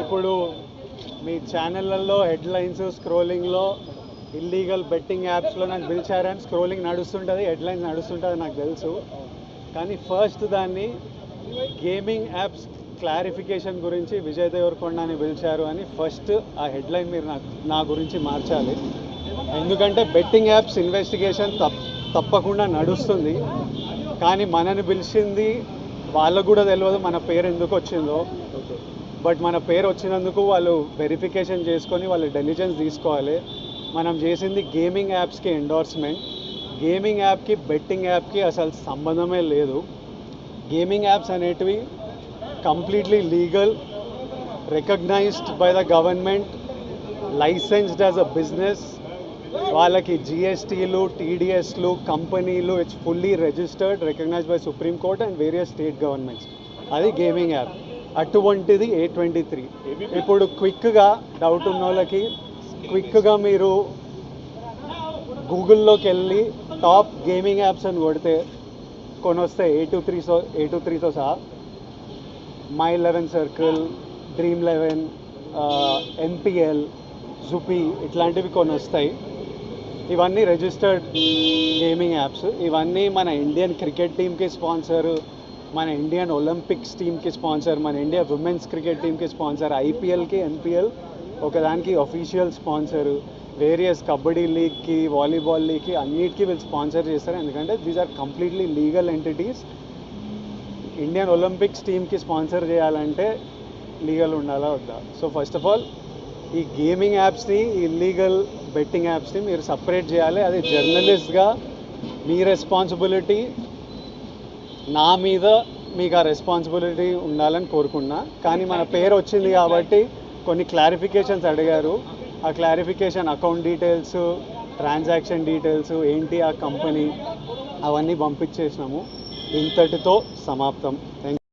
ఇప్పుడు మీ ఛానళ్ళల్లో headlines స్క్రోలింగ్లో illegal betting యాప్స్లో నాకు పిలిచారని స్క్రోలింగ్ నడుస్తుంటుంది, హెడ్లైన్స్ నడుస్తుంటుంది నాకు తెలుసు. కానీ ఫస్ట్ దాన్ని గేమింగ్ యాప్స్ క్లారిఫికేషన్ గురించి విజయ్ దేవరకొండని పిలిచారు అని ఫస్ట్ ఆ హెడ్లైన్ మీరు నా గురించి మార్చాలి. ఎందుకంటే బెట్టింగ్ యాప్స్ ఇన్వెస్టిగేషన్ తప్పకుండా నడుస్తుంది. కానీ మనని పిలిచింది వాళ్ళకు కూడా తెలియదు మన పేరు ఎందుకు వచ్చిందో. బట్ మన పేరు వచ్చినందుకు వాళ్ళు వెరిఫికేషన్ చేసుకొని వాళ్ళు డెలిజెన్స్ తీసుకోవాలి. మనం చేసింది గేమింగ్ యాప్స్కి ఎండోర్స్మెంట్. గేమింగ్ యాప్కి బెట్టింగ్ యాప్కి అసలు సంబంధమే లేదు. గేమింగ్ యాప్స్ అనేటివి completely legal, recognised by the government, licensed as a business. వాళ్ళకి జిఎస్టీలు, టీడీఎస్లు, కంపెనీలు, it's fully registered, recognised by Supreme Court and various state governments. అది గేమింగ్ యాప్. అటువంటిది A23. ఇప్పుడు క్విక్గా డౌట్ ఉన్న వాళ్ళకి క్విక్గా మీరు గూగుల్లోకి వెళ్ళి టాప్ గేమింగ్ యాప్స్ అని కొడితే కొన్ని వస్తాయి. A23తో సహా My11 Circle, Dream11, NPL, జుపీ ఇట్లాంటివి కొన్ని వస్తాయి. ఇవన్నీ రిజిస్టర్డ్ గేమింగ్ యాప్స్. ఇవన్నీ మన ఇండియన్ క్రికెట్ టీమ్కి స్పాన్సర్, మన ఇండియన్ ఒలింపిక్స్ టీమ్కి స్పాన్సర్, మన ఇండియా ఉమెన్స్ క్రికెట్ టీమ్కి స్పాన్సర్, ఐపీఎల్కి, ఎన్పిఎల్ ఒకదానికి అఫీషియల్ స్పాన్సర్, వేరియస్ కబడ్డీ లీగ్కి, వాలీబాల్ లీగ్కి అన్నిటికీ వీళ్ళు స్పాన్సర్ చేస్తారు. ఎందుకంటే these are completely legal entities. Indian Olympics టీమ్కి స్పాన్సర్ చేయాలంటే లీగల్ ఉండాలా వద్దా? సో ఫస్ట్ ఆఫ్ ఆల్ ఈ గేమింగ్ యాప్స్ని, ఇల్లీగల్ బెట్టింగ్ యాప్స్ని మీరు సపరేట్ చేయాలి. అది జర్నలిస్ట్గా మీ రెస్పాన్సిబిలిటీ. నా మీద మీకు ఆ రెస్పాన్సిబిలిటీ ఉండాలని కోరుకున్నా. కానీ మన పేరు వచ్చింది కాబట్టి కొన్ని క్లారిఫికేషన్స్ అడిగారు. ఆ clarification account details, transaction details ఏంటి, ఆ కంపెనీ అవన్నీ పంపించేసినాము. ఇంతటితో సమాప్తం. Thank you.